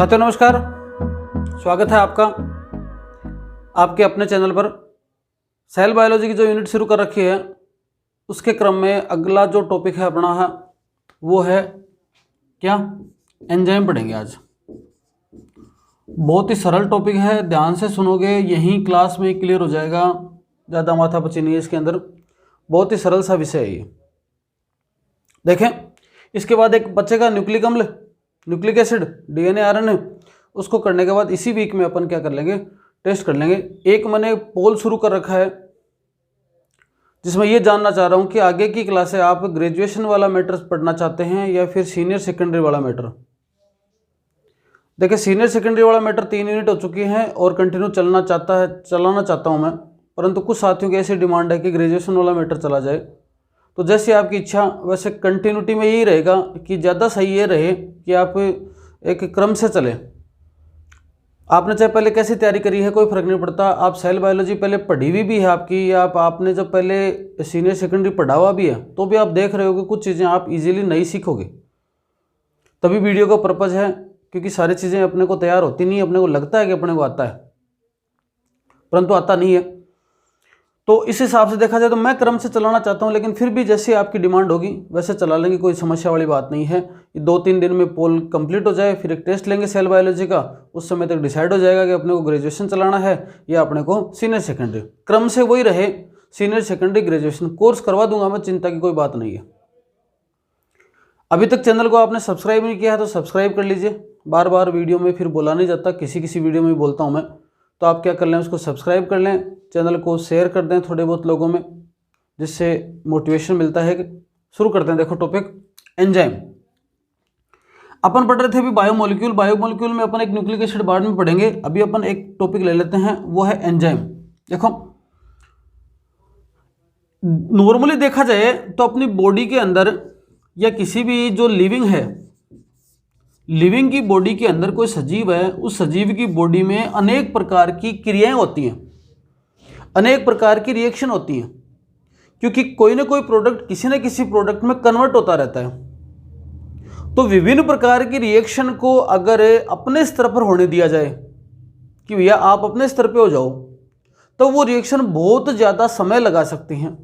साथियों नमस्कार, स्वागत है आपका आपके अपने चैनल पर। सेल बायोलॉजी की जो यूनिट शुरू कर रखी है उसके क्रम में अगला जो टॉपिक है अपना है वो है क्या, एंजाइम पढ़ेंगे आज। बहुत ही सरल टॉपिक है, ध्यान से सुनोगे यहीं क्लास में क्लियर हो जाएगा, ज़्यादा माथापच्ची नहीं है इसके अंदर। बहुत ही सरल सा विषय है ये। देखें, इसके बाद एक बच्चेगा न्यूक्लिक अम्ल, न्यूक्लिक एसिड, डीएनए, आरएनए। उसको करने के बाद इसी वीक में अपन क्या कर लेंगे, टेस्ट कर लेंगे। एक मैंने पोल शुरू कर रखा है जिसमें ये जानना चाह रहा हूँ कि आगे की क्लासें आप ग्रेजुएशन वाला मैटर पढ़ना चाहते हैं या फिर सीनियर सेकेंडरी वाला मैटर। देखिए, सीनियर सेकेंडरी वाला मैटर 3 यूनिट हो चुकी हैं और कंटिन्यू चलाना चाहता हूँ मैं, परंतु कुछ साथियों की ऐसी डिमांड है कि ग्रेजुएशन वाला मैटर चला जाए। तो जैसे आपकी इच्छा, वैसे कंटिन्यूटी में यही रहेगा कि ज़्यादा सही ये रहे कि आप एक क्रम से चलें। आपने चाहे पहले कैसी तैयारी करी है कोई फ़र्क नहीं पड़ता, आप सेल बायोलॉजी पहले पढ़ी हुई भी है आपकी, या आपने जब पहले सीनियर सेकेंडरी पढ़ा हुआ भी है, तो भी आप देख रहे हो कि कुछ चीज़ें आप इजीली नहीं सीखोगे। तभी वीडियो का पर्पज़ है, क्योंकि सारी चीज़ें अपने को तैयार होती नहीं, अपने को लगता है कि अपने को आता है परंतु आता नहीं है। तो इस हिसाब से देखा जाए तो मैं क्रम से चलाना चाहता हूं, लेकिन फिर भी जैसे आपकी डिमांड होगी वैसे चला लेंगे, कोई समस्या वाली बात नहीं है। 2-3 दिन में पोल कंप्लीट हो जाए, फिर एक टेस्ट लेंगे सेल बायोलॉजी का, उस समय तक डिसाइड हो जाएगा कि अपने को ग्रेजुएशन चलाना है या अपने को सीनियर सेकेंडरी। क्रम से वही रहे, सीनियर सेकेंडरी ग्रेजुएशन कोर्स करवा दूंगा मैं, चिंता की कोई बात नहीं है। अभी तक चैनल को आपने सब्सक्राइब नहीं किया है तो सब्सक्राइब कर लीजिए। बार बार वीडियो में फिर बोला नहीं जाता, किसी वीडियो में बोलता हूँ मैं, तो आप क्या कर लें, उसको सब्सक्राइब कर लें, चैनल को शेयर कर दें थोड़े बहुत लोगों में, जिससे मोटिवेशन मिलता है। शुरू करते हैं। देखो टॉपिक एंजाइम। अपन पढ़ रहे थे अभी बायोमोलिक्यूल। बायोमोलिक्यूल में अपन एक न्यूक्लिक एसिड बाद में पढ़ेंगे, अभी अपन एक टॉपिक ले लेते हैं, वो है एंजाइम। देखो, नॉर्मली देखा जाए तो अपनी बॉडी के अंदर या किसी भी जो लिविंग है, लिविंग की बॉडी के अंदर कोई सजीव है, उस सजीव की बॉडी में अनेक प्रकार की क्रियाएं होती हैं, अनेक प्रकार की रिएक्शन होती हैं, क्योंकि कोई ना कोई प्रोडक्ट किसी न किसी प्रोडक्ट में कन्वर्ट होता रहता है। तो विभिन्न प्रकार की रिएक्शन को अगर अपने स्तर पर होने दिया जाए कि भैया आप अपने स्तर पे हो जाओ, तो वो रिएक्शन बहुत ज़्यादा समय लगा सकती हैं।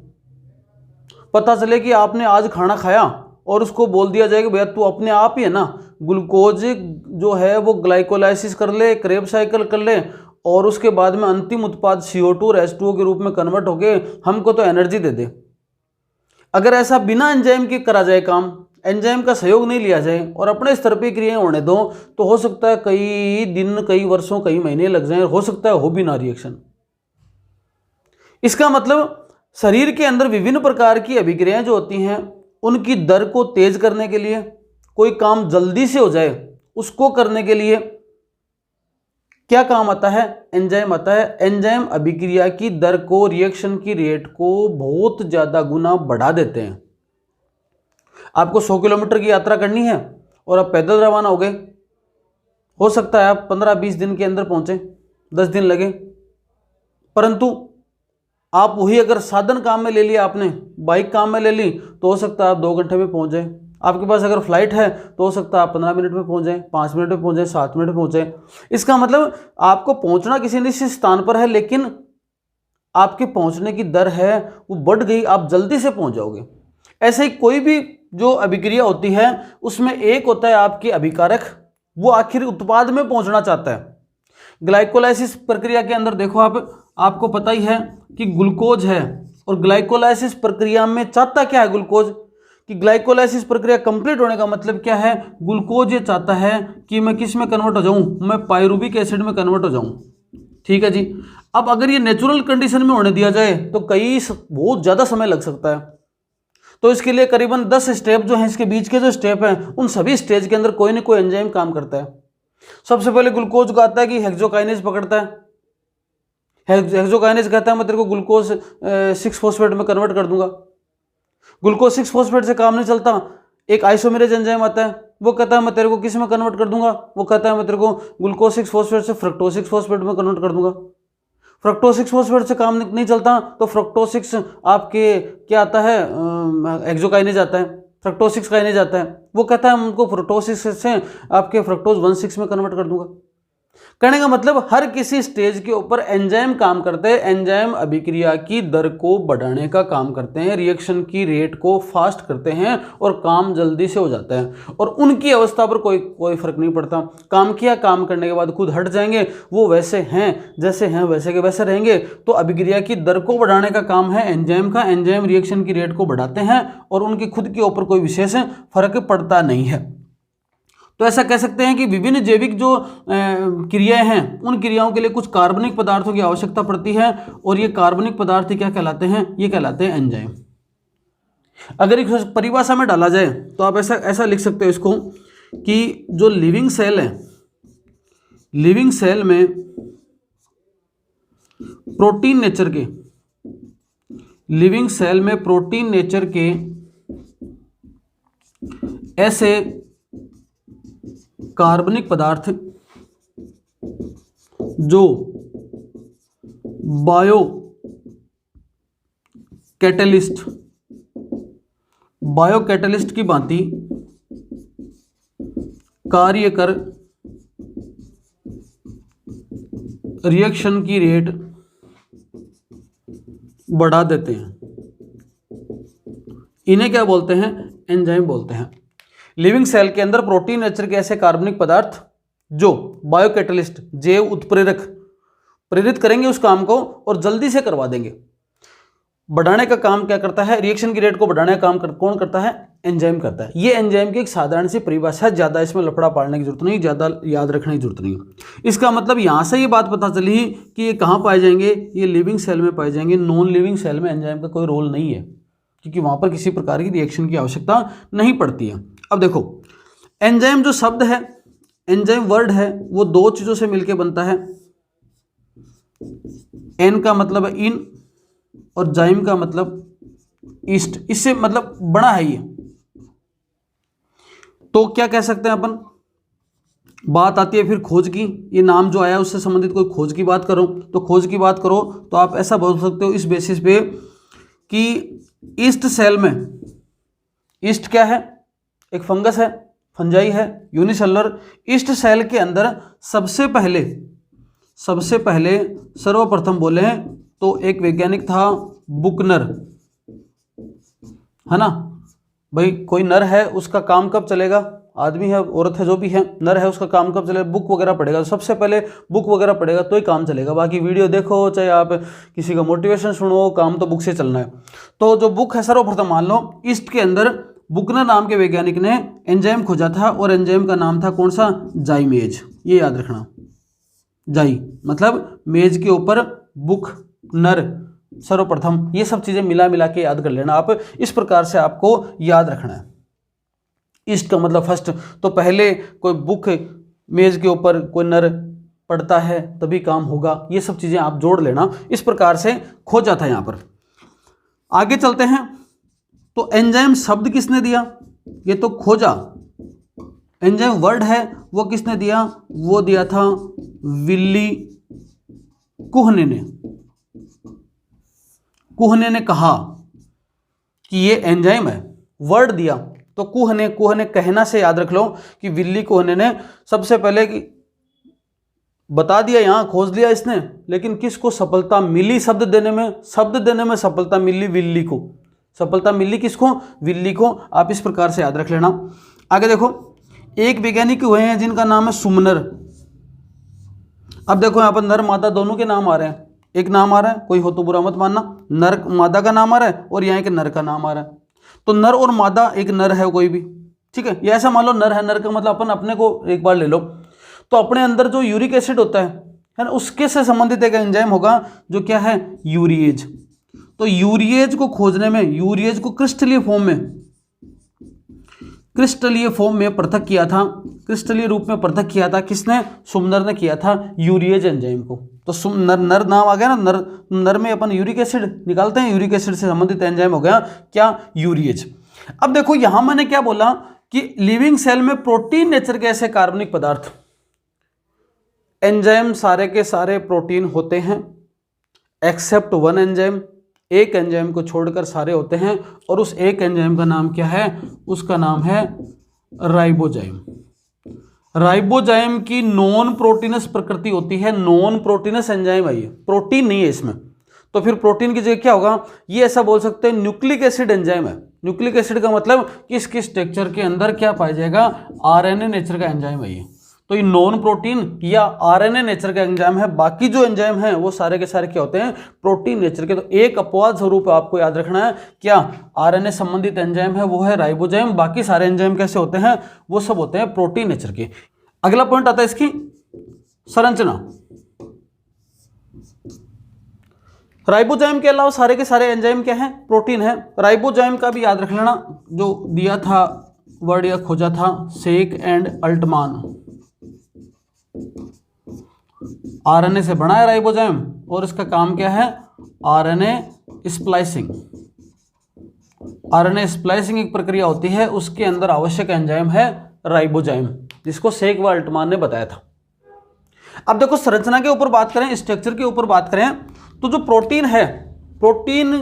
पता चले कि आपने आज खाना खाया और उसको बोल दिया जाए कि भैया तू अपने आप ही है ना, ग्लूकोज जो है वो ग्लाइकोलाइसिस कर ले, क्रेब्स साइकिल कर ले, और उसके बाद में अंतिम उत्पाद CO2 और H2O के रूप में कन्वर्ट होके हमको तो एनर्जी दे दे। अगर ऐसा बिना एंजाइम के करा जाए काम, एंजाइम का सहयोग नहीं लिया जाए और अपने स्तर पर क्रियाएं होने दो, तो हो सकता है कई दिन, कई वर्षों, कई महीने लग जाएं, हो सकता है हो भी ना रिएक्शन। इसका मतलब शरीर के अंदर विभिन्न प्रकार की अभिक्रियाएं जो होती हैं, उनकी दर को तेज करने के लिए, कोई काम जल्दी से हो जाए उसको करने के लिए क्या काम आता है, एंजाइम आता है। एंजाइम अभिक्रिया की दर को, रिएक्शन की रेट को बहुत ज़्यादा गुना बढ़ा देते हैं। आपको 100 किलोमीटर की यात्रा करनी है और आप पैदल रवाना हो गए, हो सकता है आप 15-20 दिन के अंदर पहुंचे, 10 दिन लगे, परंतु आप वही अगर साधन काम में ले लिया, आपने बाइक काम में ले ली, तो हो सकता है आप 2 घंटे में पहुंच जाए। आपके पास अगर फ्लाइट है तो हो सकता है आप 15 मिनट में पहुंच जाए, 5 मिनट में पहुंच जाए, 7 मिनट में पहुंच जाए। इसका मतलब आपको पहुंचना किसी निश्चित स्थान पर है, लेकिन आपके पहुंचने की दर है वो बढ़ गई, आप जल्दी से पहुंच जाओगे। ऐसे ही कोई भी जो अभिक्रिया होती है उसमें एक होता है आपकी अभिकारक, वो आखिर उत्पाद में पहुंचना चाहता है। ग्लाइकोलाइसिस प्रक्रिया के अंदर देखो, आपको पता ही है कि ग्लूकोज है, और ग्लाइकोलाइसिस प्रक्रिया में चाहता क्या है ग्लूकोज, कि ग्लाइकोलाइसिस प्रक्रिया कंप्लीट होने का मतलब क्या है, ग्लूकोज ये चाहता है कि मैं किस में कन्वर्ट हो जाऊं, मैं पायरुविक एसिड में कन्वर्ट हो जाऊं। ठीक है जी। अब अगर ये नेचुरल कंडीशन में होने दिया जाए तो बहुत ज़्यादा समय लग सकता है। तो इसके लिए करीबन 10 स्टेप जो हैं, इसके बीच के जो स्टेप हैं, उन सभी स्टेज के अंदर कोई ना कोई एंजाइम काम करता है। सबसे पहले ग्लूकोज को आता है कि हेक्सोकाइनेज पकड़ता है, हेक्सोकाइनेज कहता है मैं तेरे को ग्लूकोज 6-फॉस्फेट में कन्वर्ट कर दूंगा। ग्लूकोज 6-फॉस्फेट से काम नहीं चलता, एक आइसोमेरेज एंजाइम आता है, वो कहता है मैं तेरे को किस में कन्वर्ट कर दूंगा, वो कहता है मैं तेरे को ग्लूकोज 6-फॉस्फेट से फ्रक्टोज 6-फॉस्फेट में कन्वर्ट कर दूंगा। फ्रक्टोज 6-फॉस्फेट से काम नहीं चलता तो फ्रक्टोज 6 आपके क्या आता है, हेक्सोकाइनेज आता है। फ्रक्टोज 6 कहा नहीं जाता है। वो कहता है हमको फ्रक्टोज 6 से आपके फ्रक्टोज 1,6 में कन्वर्ट कर दूंगा। कहने का मतलब हर किसी स्टेज के ऊपर एंजाइम काम करते हैं, एंजाइम अभिक्रिया की दर को बढ़ाने का काम करते हैं, रिएक्शन की रेट को फास्ट करते हैं और काम जल्दी से हो जाता है और उनकी अवस्था पर कोई फर्क नहीं पड़ता। काम किया, काम करने के बाद खुद हट जाएंगे, वो वैसे हैं जैसे हैं वैसे के वैसे रहेंगे। तो अभिक्रिया की दर को बढ़ाने का काम है एंजाइम का, एंजाइम रिएक्शन की रेट को बढ़ाते हैं और उनकी खुद के ऊपर कोई विशेष फर्क पड़ता नहीं है। तो ऐसा कह सकते हैं कि विभिन्न जैविक जो क्रियाएं हैं उन क्रियाओं के लिए कुछ कार्बनिक पदार्थों की आवश्यकता पड़ती है और ये कार्बनिक पदार्थ क्या कहलाते हैं, ये कहलाते हैं एंजाइम। अगर इस परिभाषा में डाला जाए तो आप ऐसा लिख सकते हो इसको कि जो लिविंग सेल है, लिविंग सेल में प्रोटीन नेचर के, लिविंग सेल में प्रोटीन नेचर के ऐसे कार्बनिक पदार्थ जो बायो कैटलिस्ट की भांति कार्य कर रिएक्शन की रेट बढ़ा देते हैं, इन्हें क्या बोलते हैं, एंजाइम बोलते हैं। लिविंग सेल के अंदर प्रोटीन नेचर के ऐसे कार्बनिक पदार्थ जो बायोकैटलिस्ट, जैव उत्प्रेरक, प्रेरित करेंगे उस काम को और जल्दी से करवा देंगे। बढ़ाने का काम क्या करता है, रिएक्शन की रेट को बढ़ाने का काम कौन करता है, एंजाइम करता है। ये एंजाइम की एक साधारण सी परिभाषा, ज़्यादा इसमें लफड़ा पाड़ने की जरूरत नहीं, ज़्यादा याद रखने की जरूरत नहीं। इसका मतलब यहाँ से ये बात पता चली कि ये कहाँ पाए जाएंगे, ये लिविंग सेल में पाए जाएंगे। नॉन लिविंग सेल में एंजाइम का कोई रोल नहीं है क्योंकि वहाँ पर किसी प्रकार की रिएक्शन की आवश्यकता नहीं पड़ती है। अब देखो, एंजाइम जो शब्द है, एंजाइम वर्ड है, वो दो चीज़ों से मिलकर बनता है। एन का मतलब है इन और जाइम का मतलब ईस्ट, इससे मतलब बड़ा है ये। तो क्या कह सकते हैं अपन, बात आती है फिर खोज की। ये नाम जो आया उससे संबंधित कोई खोज की बात करो, तो खोज की बात करो तो आप ऐसा बोल सकते हो इस बेसिस पे कि ईस्ट सेल में, ईस्ट क्या है, एक फंगस है, फंजाई है, यूनिसेलुलर। ईस्ट सेल के अंदर सबसे पहले सर्वप्रथम बोले तो एक वैज्ञानिक था बुकनर, है ना भाई। कोई नर है उसका काम कब चलेगा, आदमी है औरत है जो भी है, नर है उसका काम कब चलेगा, बुक वगैरह पढ़ेगा। तो सबसे पहले बुक वगैरह पढ़ेगा तो ही काम चलेगा। बाकी वीडियो देखो, चाहे आप किसी का मोटिवेशन सुनो, काम तो बुक से चलना है। तो जो बुक है सर्वप्रथम मान लो ईस्ट के अंदर बुकनर नाम के वैज्ञानिक ने एंजाइम खोजा था और एंजाइम का नाम था कौन सा, जाइमेज। ये याद रखना, जाई मतलब मेज के ऊपर बुक नर सर्वप्रथम। ये सब चीजें मिला के याद कर लेना आप, इस प्रकार से आपको याद रखना है। ईस्ट का मतलब फर्स्ट, तो पहले कोई बुक मेज के ऊपर कोई नर पढ़ता है तभी काम होगा। ये सब चीजें आप जोड़ लेना, इस प्रकार से खोजा था यहां पर। आगे चलते हैं, तो एंजाइम शब्द किसने दिया, ये तो खोजा। एंजाइम वर्ड है वो किसने दिया, वो दिया था विल्ली कुहने ने कहा कि ये एंजाइम है, वर्ड दिया। तो कुहने कहना से याद रख लो कि विल्ली कुहने ने सबसे पहले बता दिया, यहां खोज लिया इसने, लेकिन किसको सफलता मिली शब्द देने में सफलता मिली विल्ली को। सफलता मिली किसको, विल्ली को। आप इस प्रकार से याद रख लेना। आगे देखो, एक वैज्ञानिक हुए हैं जिनका नाम है सुमनर। अब देखो यहां पर नर मादा दोनों के नाम आ रहे हैं। एक नाम आ रहा है, कोई हो तो बुरा मत मानना, नर मादा का नाम आ रहा है और यहाँ एक नर का नाम आ रहा है। तो नर और मादा, एक नर है कोई भी, ठीक है। ये ऐसा मान लो नर है, नर का मतलब अपन अपने को एक बार ले लो, तो अपने अंदर जो यूरिक एसिड होता है ना, उसके से संबंधित एक एंजाइम होगा जो क्या है, यूरिएज। तो यूरिएज को खोजने में, यूरिएज को क्रिस्टलीय फॉर्म में पृथक किया था, क्रिस्टलीय रूप में पृथक किया था किसने, सुमनर ने किया था यूरिएज एंजाइम को। तो नर नाम आ गया ना, नर में अपन यूरिक एसिड निकालते हैं, यूरिक एसिड से संबंधित एंजाइम हो गया क्या, यूरिएज। अब देखो यहां मैंने क्या बोला कि लिविंग सेल में प्रोटीन नेचर के ऐसे कार्बनिक पदार्थ, एंजाइम सारे के सारे प्रोटीन होते हैं एक्सेप्ट वन एंजाइम, एक एंजाइम को छोड़कर सारे होते हैं, और उस एक एंजाइम का नाम क्या है? उसका नाम है राइबोजाइम। राइबोजाइम की नॉन प्रोटीनस प्रकृति होती है, नॉन प्रोटीनस एंजाइम है ये, प्रोटीन नहीं है इसमें। तो फिर प्रोटीन की जगह क्या होगा? ये ऐसा बोल सकते हैं न्यूक्लिक एसिड एंजाइम है। न्यूक्लिक एसिड का मतलब किसके स्ट्रक्चर के अंदर क्या पाया जाएगा? आरएनए नेचर का एंजाइम है ये। तो ये नॉन प्रोटीन या आरएनए नेचर का एंजाइम है। बाकी जो एंजाइम हैं वो सारे के सारे क्या होते हैं? प्रोटीन नेचर के। तो एक अपवाद स्वरूप आपको याद रखना है, क्या आरएनए संबंधित एंजाइम है वो है राइबोजाइम, बाकी सारे एंजाइम कैसे होते हैं? वो सब होते हैं प्रोटीन नेचर के। अगला पॉइंट आता है इसकी संरचना। राइबोजाइम के अलावा सारे के सारे एंजाइम क्या हैं? प्रोटीन है। राइबोजाइम का भी याद रख लेना, जो दिया था वर्ड या खोजा था, शेक एंड अल्टमान। आरएनए से बना है राइबोजाइम और इसका काम क्या है? RNA splicing. आरएनए स्प्लाइसिंग एक प्रक्रिया होती है, उसके अंदर आवश्यक एंजाइम है राइबोजाइम, जिसको शेक व अल्टमान ने बताया था। अब देखो संरचना के ऊपर बात करें, स्ट्रक्चर के ऊपर बात करें, तो जो प्रोटीन है, प्रोटीन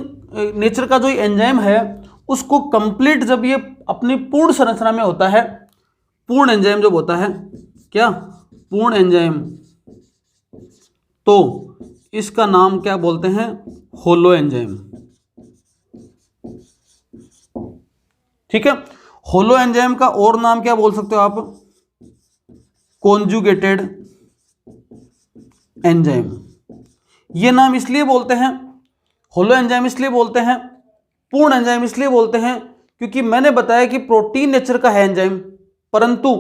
नेचर का जो एंजाइम है, उसको कंप्लीट जब ये अपनी पूर्ण संरचना में होता है, पूर्ण एंजाइम जब होता है, क्या पूर्ण एंजाइम, तो इसका नाम क्या बोलते हैं? Holo enzyme. ठीक है, होलो एंजाइम का और नाम क्या बोल सकते हो आप? Conjugated enzyme. ये नाम इसलिए बोलते हैं, होलो एंजाइम इसलिए बोलते हैं, पूर्ण एंजाइम इसलिए बोलते हैं, क्योंकि मैंने बताया कि प्रोटीन नेचर का है एंजाइम, परंतु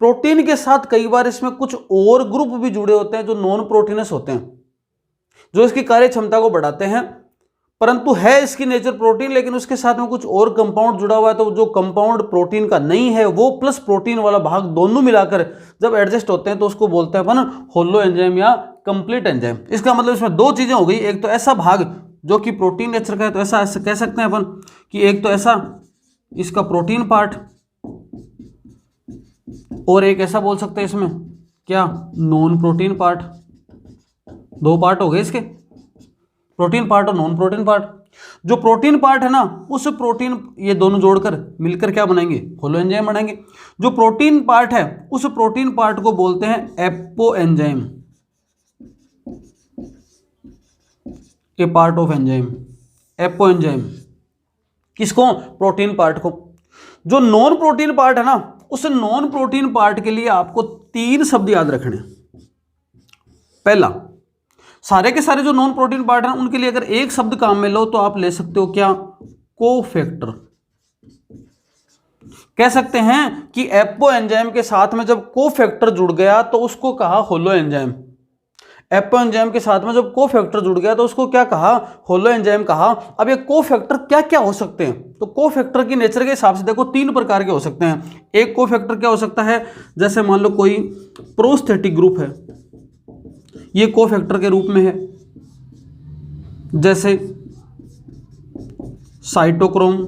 प्रोटीन के साथ कई बार इसमें कुछ और ग्रुप भी जुड़े होते हैं जो नॉन प्रोटीनस होते हैं, जो इसकी कार्य क्षमता को बढ़ाते हैं। परंतु है इसकी नेचर प्रोटीन, लेकिन उसके साथ में कुछ और कंपाउंड जुड़ा हुआ है, तो जो कंपाउंड प्रोटीन का नहीं है वो प्लस प्रोटीन वाला भाग दोनों मिलाकर जब एडजस्ट होते हैं तो उसको बोलते हैं अपन होलो एंजाइम या कंप्लीट एंजाइम। इसका मतलब इसमें दो चीजें हो गई, एक तो ऐसा भाग जो कि प्रोटीन नेचर का है, तो ऐसा कह सकते हैं अपन कि एक तो ऐसा इसका प्रोटीन पार्ट, और एक ऐसा बोल सकते हैं इसमें क्या नॉन प्रोटीन पार्ट। दो पार्ट हो गए इसके, प्रोटीन पार्ट और नॉन प्रोटीन पार्ट। जो प्रोटीन पार्ट है ना, उस प्रोटीन, ये दोनों जोड़कर मिलकर क्या बनाएंगे? होलो एंजाइम बनाएंगे। जो प्रोटीन पार्ट है उस प्रोटीन पार्ट को बोलते हैं apo enzyme, A part of enzyme, apo enzyme. किसको? प्रोटीन पार्ट को। जो नॉन प्रोटीन पार्ट है ना, उस नॉन प्रोटीन पार्ट के लिए आपको 3 शब्द याद रखने। पहला, सारे के सारे जो नॉन प्रोटीन पार्ट हैं उनके लिए अगर एक शब्द काम में लो तो आप ले सकते हो क्या? कोफैक्टर। कह सकते हैं कि एपो एंजाइम के साथ में जब कोफैक्टर जुड़ गया तो उसको कहा होलो एंजाइम। एपो एंजाइम के साथ में जब कोफैक्टर जुड़ गया तो उसको क्या कहा? होलो एंजाइम कहा। अब ये कोफैक्टर क्या क्या हो सकते हैं? तो कोफैक्टर की नेचर के हिसाब से देखो 3 प्रकार के हो सकते हैं। एक कोफैक्टर क्या हो सकता है? जैसे मान लो कोई प्रोस्थेटिक ग्रुप है, ये कोफैक्टर के रूप में है, जैसे साइटोक्रोम,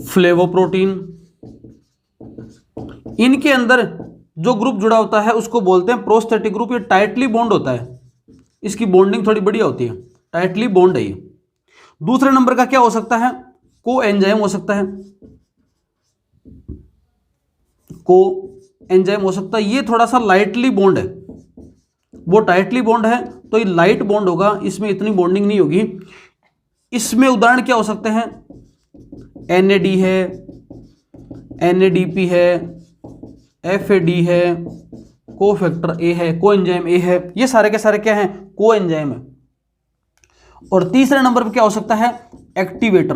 फ्लेवोप्रोटीन। इनके अंदर जो ग्रुप जुड़ा होता है उसको बोलते हैं प्रोस्थेटिक ग्रुप। ये टाइटली बॉन्ड होता है, इसकी बॉन्डिंग थोड़ी बढ़िया होती है, टाइटली बॉन्ड है ये। दूसरे नंबर का क्या हो सकता है? को एंजाइम हो सकता है, को एंजाइम हो सकता है। ये थोड़ा सा लाइटली बॉन्ड है, वो टाइटली बॉन्ड है तो ये लाइट बॉन्ड होगा, इसमें इतनी बॉन्डिंग नहीं होगी। इसमें उदाहरण क्या हो सकते हैं? NAD है, NADP है, FAD है, कोफैक्टर A है, को एंजाइम A है। ये सारे के सारे क्या हैं? को एंजाइम है। और तीसरे नंबर पे क्या हो सकता है? एक्टिवेटर।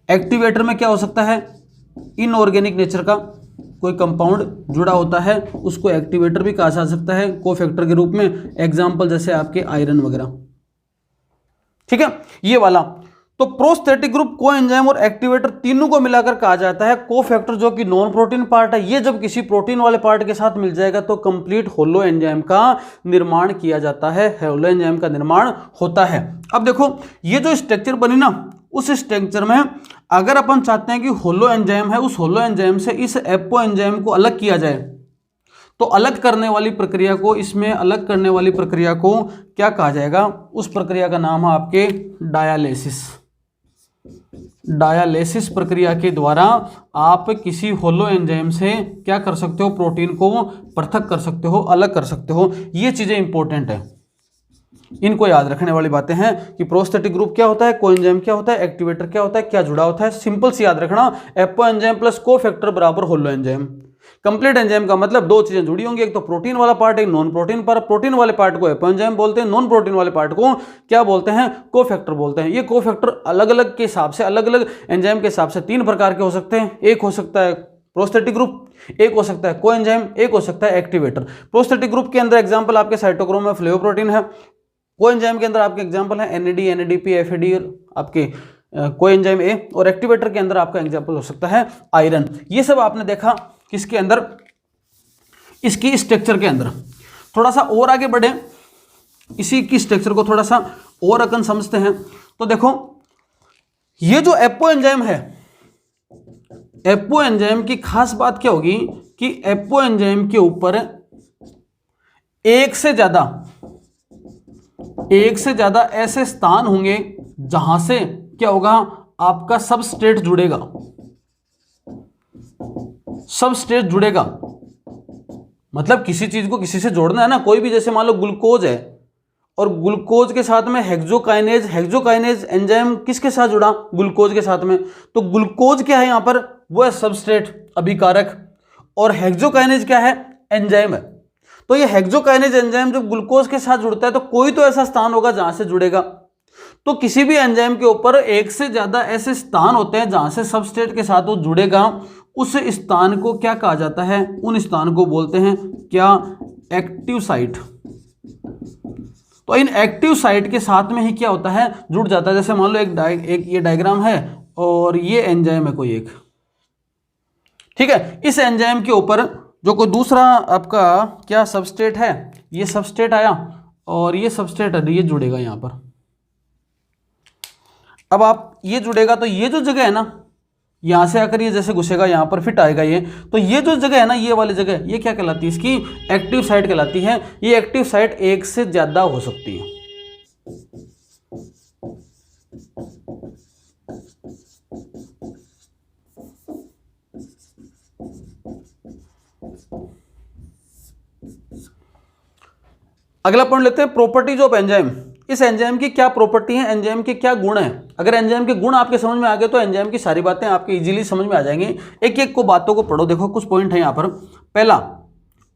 एक्टिवेटर में क्या हो सकता है? इनऑर्गेनिक नेचर का कोई कंपाउंड जुड़ा होता है, उसको एक्टिवेटर भी कहा जा सकता है कोफैक्टर के रूप में। एग्जांपल जैसे आपके आयरन वगैरह। ठीक है, ये वाला। तो प्रोस्थेटिक ग्रुप, को एंजाइम और एक्टिवेटर तीनों को मिलाकर कहा जाता है कोफैक्टर, जो कि नॉन प्रोटीन पार्ट है। ये जब किसी प्रोटीन वाले पार्ट के साथ मिल जाएगा तो कंप्लीट होलो एंजाइम का निर्माण किया जाता है, होलो एंजाइम का निर्माण होता है। अब देखो ये जो स्ट्रक्चर बनी ना, उस स्ट्रक्चर में अगर अपन चाहते हैं कि होलो एंजाइम है, उस होलो एंजाइम से इस एपो एंजाइम को अलग किया जाए, तो अलग करने वाली प्रक्रिया को, इसमें अलग करने वाली प्रक्रिया को क्या कहा जाएगा? उस प्रक्रिया का नाम है आपके डायालिसिस। डायालिसिस प्रक्रिया के द्वारा आप किसी होलो एंजाइम से क्या कर सकते हो? प्रोटीन को पृथक कर सकते हो, अलग कर सकते हो। ये चीजें इंपॉर्टेंट है, इनको याद रखने वाली बातें हैं कि प्रोस्थेटिक ग्रुप क्या होता है, कोएंजाइम क्या होता है, एक्टिवेटर क्या होता है, क्या जुड़ा होता है। सिंपल सी याद रखना, एपो एंजाइम प्लस कोफैक्टर बराबर होलो एंजाइम। कंप्लीट एंजाइम का मतलब दो चीजें जुड़ी होंगी, एक तो प्रोटीन वाला पार्ट, एक नॉन प्रोटीन पर। प्रोटीन वाले पार्ट को एपो एंजाइम बोलते हैं, नॉन प्रोटीन वाले पार्ट को क्या बोलते हैं? कोफैक्टर बोलते हैं। ये कोफैक्टर अलग अलग के हिसाब से, अलग अलग एंजाइम के हिसाब से 3 प्रकार के हो सकते हैं। एक हो सकता है प्रोस्थेटिक ग्रुप, एक हो सकता है कोएंजाइम, एक हो सकता है एक्टिवेटर। प्रोस्थेटिक ग्रुप के अंदर एग्जांपल आपके साइटोक्रोम में फ्लेवोप्रोटीन है। कोएंजाइम के अंदर आपके एग्जांपल है एनएडी, एनएडीपी, एफएडी, आपके कोएंजाइम ए। और एक्टिवेटर के अंदर आपका एग्जांपल हो सकता है आयरन। ये सब आपने देखा किसके अंदर? इसकी स्ट्रक्चर के अंदर। थोड़ा सा और आगे बढ़े, इसी की स्ट्रक्चर को थोड़ा सा और अपन समझते हैं। तो देखो, ये जो एपो एंजाइम है, एपो एंजाइम की खास बात क्या होगी कि एपो एंजाइम के ऊपर एक से ज्यादा ऐसे स्थान होंगे जहां से क्या होगा? आपका सबस्ट्रेट जुड़ेगा। सबस्ट्रेट जुड़ेगा मतलब किसी चीज को किसी से जोड़ना है ना। कोई भी, जैसे मान लो ग्लूकोज है और ग्लूकोज के साथ में हेक्सोकाइनेज, हेक्सोकाइनेज एंजाइम किसके साथ जुड़ा? ग्लूकोज के साथ में। तो ग्लूकोज क्या है यहां पर? वो है सबस्ट्रेट, अभिकारक। और हेक्सोकाइनेज क्या है? एंजाइम है। तो ये हेक्सोकाइनेज एंजाइम जब ग्लूकोज के साथ जुड़ता है तो कोई तो ऐसा स्थान होगा जहां से जुड़ेगा। तो किसी भी एंजाइम के ऊपर एक से ज्यादा ऐसे स्थान होते हैं जहां से सबस्ट्रेट के साथ वो जुड़ेगा। उस स्थान को क्या कहा जाता है? उन स्थान को बोलते हैं क्या? Active site. तो इन एक्टिव साइट के साथ में ही क्या होता है? जुड़ जाता है। जैसे मान लो एक ये डायग्राम है और ये एंजाइम है कोई एक, ठीक है। इस एंजाइम के ऊपर जो कोई दूसरा आपका क्या सबस्ट्रेट है, ये सबस्ट्रेट आया और ये सबस्ट्रेट है, ये जुड़ेगा यहां पर। अब आप ये जुड़ेगा तो ये जो जगह है ना, यहां से आकर ये जैसे घुसेगा यहां पर फिट आएगा ये। तो ये जो जगह है ना, ये वाली जगह, ये क्या कहलाती है? इसकी एक्टिव साइट कहलाती है। ये एक्टिव साइट एक से ज्यादा हो सकती है। अगला पॉइंट लेते हैं, प्रॉपर्टीज ऑफ एंजाइम। इस एंजाइम की क्या प्रॉपर्टी है, एंजाइम के क्या गुण हैं। अगर एंजाइम के गुण आपके समझ में आ गए तो एंजाइम की सारी बातें आपके इजीली समझ में आ जाएंगी। एक एक को बातों को पढ़ो, देखो कुछ पॉइंट है यहां पर। पहला,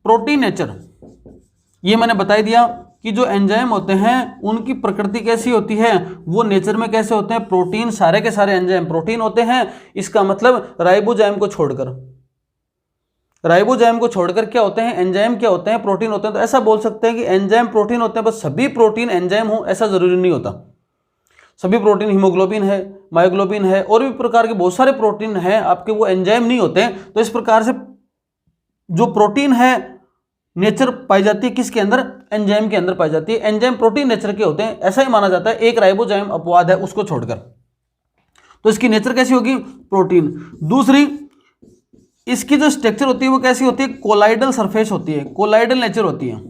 प्रोटीन नेचर। ये मैंने बता दिया कि जो एंजाइम होते हैं उनकी प्रकृति कैसी होती है, वो नेचर में कैसे होते हैं। प्रोटीन, सारे के सारे एंजाइम प्रोटीन होते हैं। इसका मतलब राइबोजाइम को छोड़कर, राइबोजाइम को छोड़कर क्या होते हैं? एंजाइम क्या होते हैं? प्रोटीन होते हैं। तो ऐसा बोल सकते हैं कि एंजाइम प्रोटीन होते हैं, बस सभी प्रोटीन एंजाइम हो ऐसा जरूरी नहीं होता। सभी प्रोटीन, हीमोग्लोबिन है, मायोग्लोबिन है, और भी प्रकार के बहुत सारे प्रोटीन हैं आपके, वो एंजाइम नहीं होते। तो इस प्रकार से जो प्रोटीन है नेचर पाई जाती है किसके अंदर? एंजाइम के अंदर पाई जाती है। एंजाइम प्रोटीन नेचर के होते हैं, ऐसा ही माना जाता है। एक राइबोजाइम अपवाद है, उसको छोड़कर। तो इसकी नेचर कैसी होगी? प्रोटीन। दूसरी, इसकी जो स्ट्रक्चर होती है वो कैसी होती है? कोलाइडल सरफेस होती है, कोलाइडल नेचर होती है।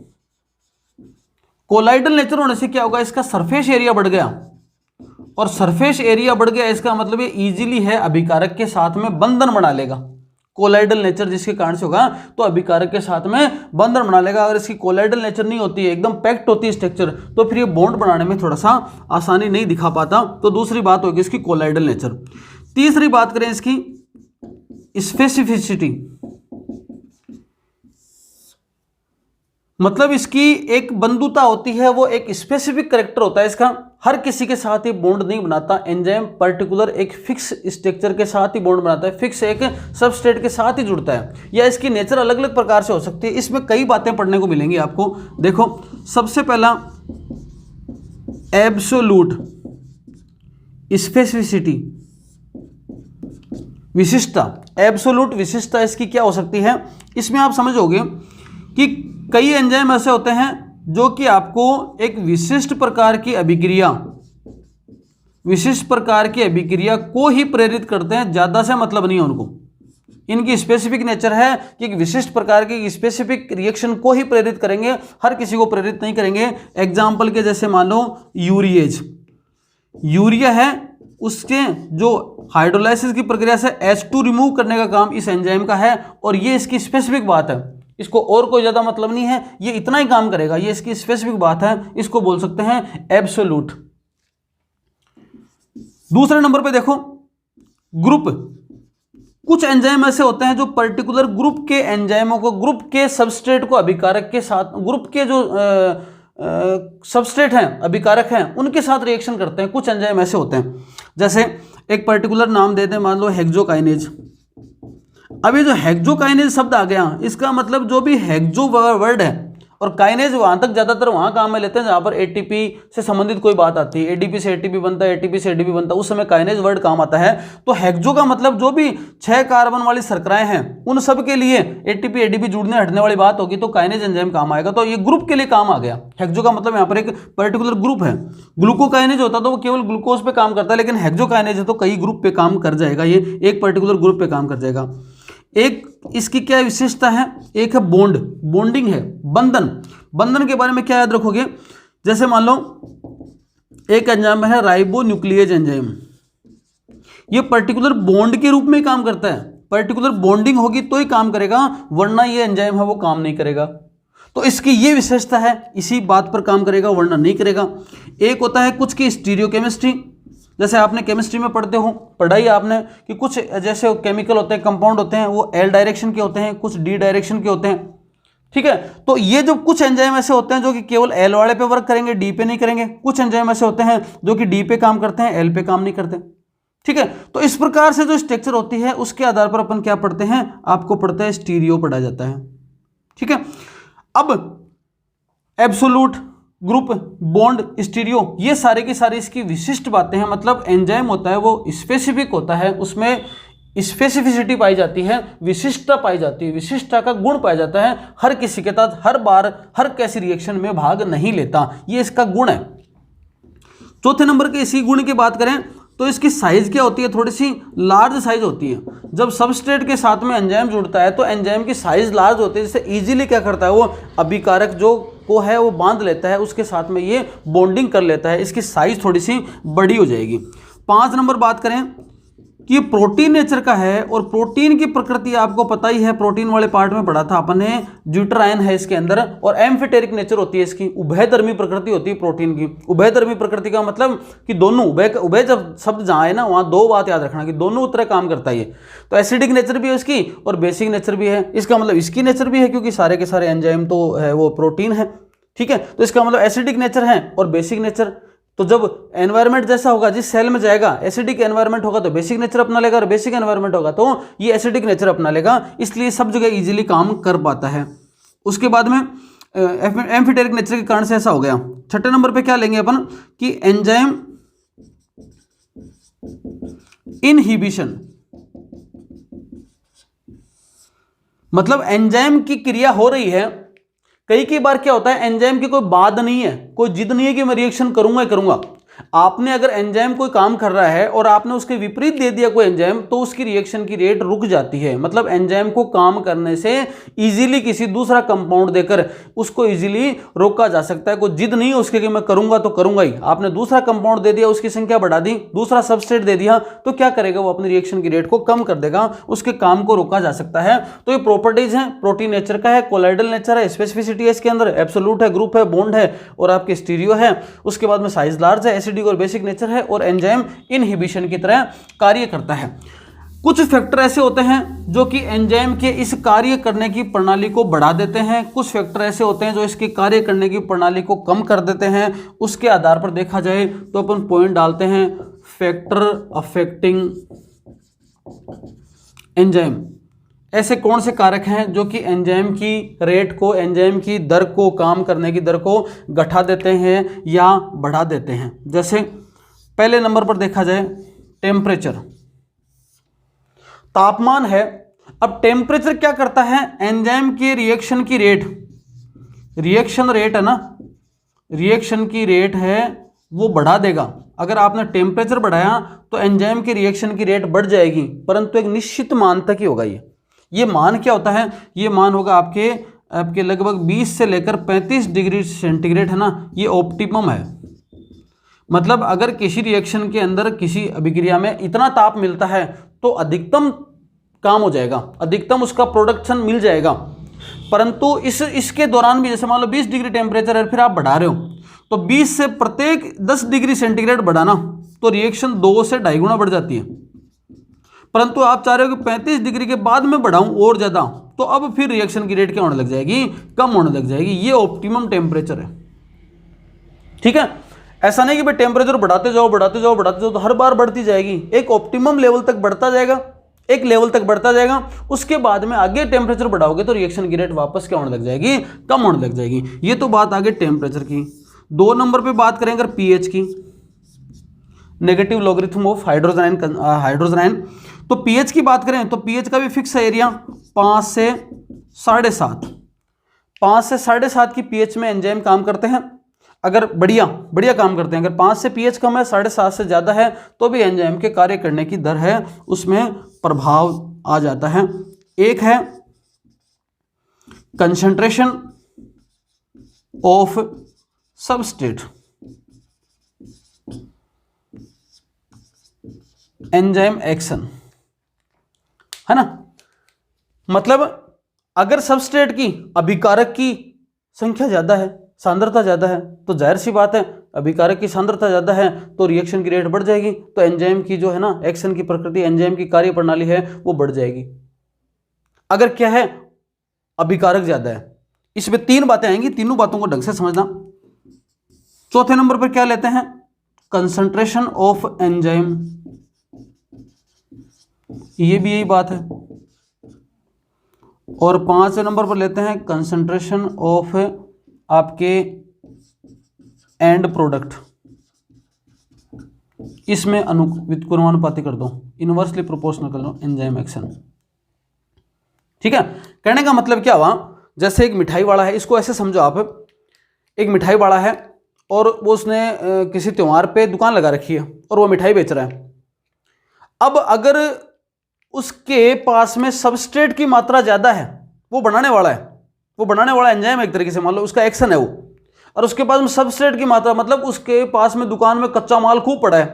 कोलाइडल नेचर होने से क्या होगा? इसका सरफेस एरिया बढ़ गया, और सरफेस एरिया बढ़ गया इसका मतलब ये इजीली है अभिकारक के साथ में बंधन बना लेगा। कोलाइडल नेचर जिसके कारण से होगा तो अभिकारक के साथ में बंधन बना लेगा। अगर इसकी कोलाइडल नेचर नहीं होती है, एकदम पैक्ट होती है स्ट्रक्चर, तो फिर ये बॉन्ड बनाने में थोड़ा सा आसानी नहीं दिखा पाता। तो दूसरी बात होगी इसकी कोलाइडल नेचर। तीसरी बात करें इसकी स्पेसिफिसिटी, मतलब इसकी एक बंधुता होती है, वो एक स्पेसिफिक कैरेक्टर होता है इसका। हर किसी के साथ ही बॉन्ड नहीं बनाता एंजाइम, पर्टिकुलर एक फिक्स स्ट्रक्चर के साथ ही बॉन्ड बनाता है, फिक्स एक सबस्ट्रेट के साथ ही जुड़ता है, या इसकी नेचर अलग अलग प्रकार से हो सकती है। इसमें कई बातें पढ़ने को मिलेंगी आपको। देखो, सबसे पहला एब्सोल्यूट स्पेसिफिसिटी, विशिष्टता। एब्सोल्यूट विशिष्टता इसकी क्या हो सकती है? इसमें आप समझोगे कि कई एंजाइम ऐसे होते हैं जो कि आपको एक विशिष्ट प्रकार की अभिक्रिया, विशिष्ट प्रकार की अभिक्रिया को ही प्रेरित करते हैं, ज्यादा से मतलब नहीं है उनको। इनकी स्पेसिफिक नेचर है कि एक विशिष्ट प्रकार की स्पेसिफिक रिएक्शन को ही प्रेरित करेंगे, हर किसी को प्रेरित नहीं करेंगे। एग्जाम्पल के जैसे मान लो यूरिएज, यूरिया है, उसके जो हाइड्रोलाइसिस की प्रक्रिया से H2 रिमूव करने का काम इस एंजाइम का है, और ये इसकी स्पेसिफिक बात है, इसको और कोई ज़्यादा मतलब नहीं है, ये इतना ही काम करेगा, ये इसकी स्पेसिफिक बात है, इसको बोल सकते हैं एब्सोल्यूट। दूसरे नंबर पे देखो ग्रुप। कुछ एंजाइम ऐसे होते हैं जो पर्टिकुलर ग्रुप के एंजाइमों को, ग्रुप के सबस्ट्रेट को अभिकारक के साथ, ग्रुप के जो सबस्ट्रेट हैं अभिकारक हैं उनके साथ रिएक्शन करते हैं। कुछ एंजाइम ऐसे होते हैं, जैसे एक पर्टिकुलर नाम देते हैं, मान लो हेक्सोकाइनेज। अब ये जो हेक्सोकाइनेज शब्द आ गया, इसका मतलब जो भी हेक्सो वर्ड है, और काइनेज वहां तक ज्यादातर वहां काम में लेते हैं जहां पर एटीपी से संबंधित कोई बात आती है, एडीपी से एटीपी बनता है, एटीपी से एडीपी बनता है, उस समय काइनेज वर्ड काम आता है। तो हेक्सो का मतलब जो भी 6 कार्बन वाली शर्कराएं हैं उन सब के लिए एटीपी एडीपी जुड़ने हटने वाली बात होगी तो काइनेज एंजाइम काम आएगा। तो ये ग्रुप के लिए काम आ गया। हेक्सो का मतलब यहाँ पर एक पर्टिकुलर ग्रुप है। ग्लूकोकाइनेज होता तो वो केवल ग्लूकोज पे काम करता है, लेकिन हेक्सोकाइनेज है तो कई ग्रुप पे काम कर जाएगा, ये एक पर्टिकुलर ग्रुप पे काम कर जाएगा। एक इसकी क्या विशेषता है, एक है बॉन्ड, बॉन्डिंग है, बंधन। बंधन के बारे में क्या याद रखोगे, जैसे मान लो एक एंजाइम है राइबो न्यूक्लियेज एंजाइम, ये पर्टिकुलर बॉन्ड के रूप में काम करता है, पर्टिकुलर बॉन्डिंग होगी तो ही काम करेगा, वरना ये एंजाइम है वो काम नहीं करेगा। तो इसकी ये विशेषता है, इसी बात पर काम करेगा वरना नहीं करेगा। एक होता है कुछ की स्टीरियोकेमिस्ट्री, जैसे आपने केमिस्ट्री में पढ़ते हो, पढ़ाई आपने कि कुछ जैसे केमिकल होते हैं, कंपाउंड होते हैं, वो एल डायरेक्शन के होते हैं, कुछ डी डायरेक्शन के होते हैं, ठीक है। तो ये जो कुछ एंजाइम ऐसे होते हैं जो कि केवल एल वाले पे वर्क करेंगे, डी पे नहीं करेंगे। कुछ एंजाइम ऐसे होते हैं जो कि डी पे काम करते हैं, एल पे काम नहीं करते, ठीक है। तो इस प्रकार से जो स्ट्रक्चर होती है उसके आधार पर अपन क्या पढ़ते हैं, आपको पढ़ता है स्टीरियो पढ़ा जाता है, ठीक है। अब एब्सोल्यूट, ग्रुप, बॉन्ड, स्टीरियो, ये सारे की सारी इसकी विशिष्ट बातें हैं। मतलब एंजाइम होता है वो स्पेसिफिक होता है, उसमें स्पेसिफिसिटी पाई जाती है, विशिष्टता पाई जाती है, विशिष्टता का गुण पाया जाता है। हर किसी के साथ हर बार हर कैसी रिएक्शन में भाग नहीं लेता, ये इसका गुण है। चौथे नंबर के इसी गुण की बात करें तो इसकी साइज क्या होती है, थोड़ी सी लार्ज साइज होती है। जब सबस्ट्रेट के साथ में एंजाइम जुड़ता है तो एंजाइम की साइज लार्ज होती है, जिससे इजीली क्या करता है वो अभिकारक जो को है वो बांध लेता है, उसके साथ में ये बॉन्डिंग कर लेता है, इसकी साइज थोड़ी सी बड़ी हो जाएगी। 5 नंबर बात करें कि ये प्रोटीन नेचर का है, और प्रोटीन की प्रकृति आपको पता ही है, प्रोटीन वाले पार्ट में पढ़ा था अपन ने, ड्यूटरायन है इसके अंदर, और एम्फिटेरिक नेचर होती है इसकी, उभयधर्मी प्रकृति होती है प्रोटीन की। उभयधर्मी प्रकृति का मतलब कि दोनों, उभय जब शब्द जहाँ है ना वहाँ दो बात याद रखना कि दोनों तरह काम करता है ये। तो एसिडिक नेचर भी है इसकी और बेसिक नेचर भी है, इसका मतलब इसकी नेचर भी है क्योंकि सारे के सारे एंजाइम तो है वो प्रोटीन है, ठीक है। तो इसका मतलब एसिडिक नेचर है और बेसिक नेचर। तो जब एनवायरनमेंट जैसा होगा, जिस सेल में जाएगा, एसिडिक एनवायरनमेंट होगा तो बेसिक नेचर अपना लेगा, और बेसिक एनवायरनमेंट होगा तो ये एसिडिक नेचर अपना लेगा, इसलिए सब जगह इजीली काम कर पाता है। उसके बाद में एम्फिटेरिक नेचर के कारण से ऐसा हो गया। 6ठे नंबर पे क्या लेंगे अपन कि एंजाइम इनहिबिशन, मतलब एंजाइम की क्रिया हो रही है, कई बार क्या होता है एंजाइम की कोई बात नहीं है, कोई जिद नहीं है कि मैं रिएक्शन करूंगा ही करूंगा। आपने अगर एंजाइम कोई काम कर रहा है और आपने उसके विपरीत दे दिया कोई एंजाइम, तो उसकी रिएक्शन की रेट रुक जाती है। मतलब एंजाइम को काम करने से इजीली किसी दूसरा कंपाउंड देकर उसको इजीली रोका जा सकता है। कोई जिद नहीं है उसके कि मैं करूंगा तो करूंगा ही। आपने दूसरा कंपाउंड दे दिया, उसकी संख्या बढ़ा दी, दूसरा सबस्ट्रेट दे दिया, तो क्या करेगा वो अपनी रिएक्शन की रेट को कम कर देगा, उसके काम को रोका जा सकता है। तो ये प्रॉपर्टीज हैं, प्रोटीन नेचर का है, कोलाइडल नेचर है, स्पेसिफिसिटी है इसके अंदर, एब्सोल्यूट है, ग्रुप है, बॉन्ड है और आपके स्टीरियो है। उसके बाद में साइज लार्ज है, एसिडिक और बेसिक नेचर है, और एंजाइम इनहिबिशन की तरह कार्य करता है। कुछ फैक्टर ऐसे होते हैं जो कि एंजाइम के इस कार्य करने की प्रणाली को बढ़ा देते हैं, कुछ फैक्टर ऐसे होते हैं जो इसके कार्य करने की प्रणाली को कम कर देते हैं। उसके आधार पर देखा जाए तो अपन पॉइंट डालते हैं फैक्टर अफेक्टिंग एंजाइम। ऐसे कौन से कारक हैं जो कि एंजाइम की रेट को, एंजाइम की दर को, काम करने की दर को घटा देते हैं या बढ़ा देते हैं। जैसे पहले नंबर पर देखा जाए टेम्परेचर, तापमान है। अब टेम्परेचर क्या करता है, एंजाइम के रिएक्शन की रेट, रिएक्शन रेट है ना, रिएक्शन की रेट है वो बढ़ा देगा। अगर आपने टेम्परेचर बढ़ाया तो एंजाइम के रिएक्शन की रेट बढ़ जाएगी, परंतु एक निश्चित मान तक ही होगा ये। ये मान क्या होता है, ये मान होगा आपके लगभग 20 से लेकर 35 डिग्री सेंटीग्रेड है ना, ये ऑप्टिमम है। मतलब अगर किसी रिएक्शन के अंदर किसी अभिक्रिया में इतना ताप मिलता है तो अधिकतम काम हो जाएगा, अधिकतम उसका प्रोडक्शन मिल जाएगा। परंतु इसके दौरान भी जैसे मान लो 20 डिग्री टेम्परेचर है, फिर आप बढ़ा रहे हो तो 20 से प्रत्येक 10 डिग्री सेंटीग्रेड बढ़ाना तो रिएक्शन 2 से 2.5 गुना बढ़ जाती है। परंतु आप चाह रहे हो कि 35 डिग्री के बाद में बढ़ाऊं और ज़्यादा, तो अब फिर रिएक्शन की रेट क्या होने लग जाएगी, कम होने लग जाएगी। ये ऑप्टिमम टेम्परेचर है, ठीक है। ऐसा नहीं कि भाई टेम्परेचर बढ़ाते जाओ बढ़ाते जाओ बढ़ाते जाओ तो हर बार बढ़ती जाएगी, एक ऑप्टिमम लेवल तक बढ़ता जाएगा, एक लेवल तक बढ़ता जाएगा, उसके बाद में आगे टेम्परेचर बढ़ाओगे तो रिएक्शन की रेट वापस क्या होने लग जाएगी, कम होने लग जाएगी। ये तो बात आगे टेम्परेचर की। 2 नंबर पे बात करें अगर पीएच की, negative logarithm of hydrogen ion, तो पीएच की बात करें तो पीएच का भी फिक्स है एरिया 5 से 7.5। 5 से 7.5 की पीएच में एंजाइम काम करते हैं, अगर बढ़िया काम करते हैं। अगर 5 से पीएच कम है, 7.5 से ज़्यादा है, तो भी एंजाइम के कार्य करने की दर है उसमें प्रभाव आ जाता है। एक है concentration of substrate, enzyme action, है ना। मतलब अगर सबस्ट्रेट की अभिकारक की संख्या ज़्यादा है, सांद्रता ज़्यादा है, तो जाहिर सी बात है अभिकारक की सांद्रता ज़्यादा है तो रिएक्शन की रेट बढ़ जाएगी, तो एंजाइम की जो है ना एक्शन की प्रकृति, एंजाइम की कार्य प्रणाली है वो बढ़ जाएगी। अगर क्या है, अभिकारक ज़्यादा है। इसमें 3 बातें आएंगी, तीनों बातों को ढंग से समझना। चौथे नंबर पर क्या लेते हैं, कंसंट्रेशन ऑफ एंजाइम, ये भी यही बात है। और 5वें नंबर पर लेते हैं कंसंट्रेशन ऑफ आपके एंड प्रोडक्ट, इसमें व्युत्क्रमानुपाती कर दो, इनवर्सली प्रोपोर्शनल कर दो एंजाइम एक्शन, ठीक है। कहने का मतलब क्या हुआ, जैसे एक मिठाई वाला है, इसको ऐसे समझो आप, एक मिठाई वाला है और वो उसने किसी त्योहार पे दुकान लगा रखी है और वो मिठाई बेच रहा है। अब अगर उसके पास में सबस्ट्रेट की मात्रा ज़्यादा है, वो बनाने वाला एंजाइम एक तरीके से मान लो उसका एक्शन है वो, और उसके पास में सबस्ट्रेट की मात्रा मतलब उसके पास में दुकान में कच्चा माल खूब पड़ा है,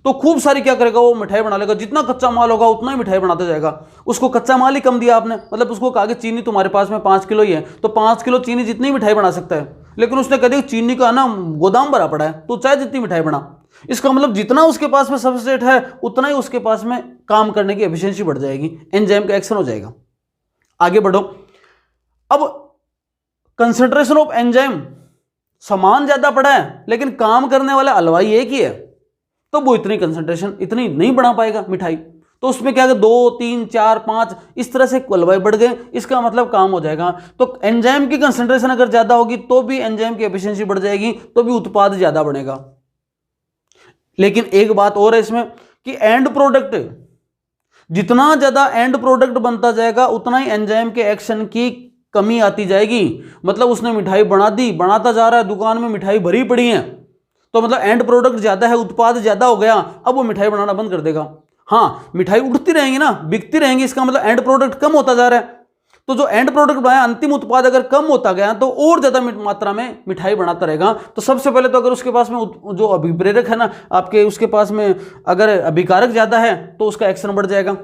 तो खूब सारी क्या करेगा वो मिठाई बना लेगा। जितना कच्चा माल होगा उतना ही मिठाई बनाता जाएगा। उसको कच्चा माल ही कम दिया आपने, मतलब उसको कहा कि चीनी तुम्हारे पास में 5 किलो ही है, तो 5 किलो चीनी जितनी मिठाई बना सकता है, लेकिन उसने कह दिया चीनी का ना गोदाम भरा पड़ा है, तो चाहे जितनी मिठाई बना। इसका मतलब जितना उसके पास में सबस्ट्रेट है उतना ही उसके पास में काम करने की एफिशिएंसी बढ़ जाएगी, एंजाइम का एक्शन हो जाएगा। आगे बढ़ो। अब कंसंट्रेशन ऑफ एंजाइम, सामान ज्यादा पड़ा है लेकिन काम करने वाला हलवाई एक ही है, तो वो इतनी कंसंट्रेशन इतनी नहीं बना पाएगा मिठाई, तो उसमें क्या है 2, 3, 4, 5 इस तरह से हलवाई बढ़ गए, इसका मतलब काम हो जाएगा। तो एंजाइम की कंसंट्रेशन अगर ज्यादा होगी तो भी एंजाइम की एफिशिएंसी बढ़ जाएगी, तो भी उत्पाद ज्यादा बनेगा। लेकिन एक बात और है इसमें कि एंड प्रोडक्ट, जितना ज्यादा एंड प्रोडक्ट बनता जाएगा उतना ही एंजाइम के एक्शन की कमी आती जाएगी। मतलब उसने मिठाई बना दी, बनाता जा रहा है, दुकान में मिठाई भरी पड़ी है, तो मतलब एंड प्रोडक्ट ज्यादा है, उत्पाद ज्यादा हो गया, अब वो मिठाई बनाना बंद कर देगा। हाँ, मिठाई उठती रहेंगी ना, बिकती रहेंगी, इसका मतलब एंड प्रोडक्ट कम होता जा रहा है। तो जो एंड प्रोडक्ट बनाया, अंतिम उत्पाद अगर कम होता गया तो और ज्यादा मात्रा में मिठाई बनाता रहेगा। तो सबसे पहले तो अगर उसके पास में जो अभिप्रेरक है ना आपके, उसके पास में अगर अभिकारक ज्यादा है तो उसका एक्शन बढ़ जाएगा,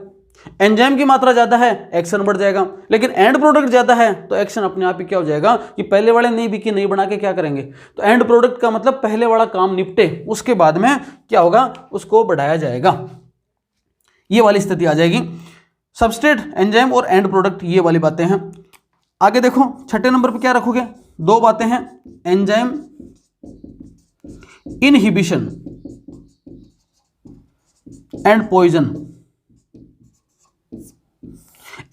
एंजाइम की मात्रा ज्यादा है एक्शन बढ़ जाएगा। लेकिन एंड प्रोडक्ट ज्यादा है तो एक्शन अपने आप ही क्या हो जाएगा कि पहले वाले नहीं बिकी, नहीं बना के क्या करेंगे। तो एंड प्रोडक्ट का मतलब पहले वाला काम निपटे, उसके बाद में क्या होगा, उसको बढ़ाया जाएगा, ये वाली स्थिति आ जाएगी। सबस्ट्रेट, एंजाइम और एंड प्रोडक्ट, ये वाली बातें हैं। आगे देखो, छठे नंबर पे क्या रखोगे, 2 बातें हैं, enzyme inhibition and poison.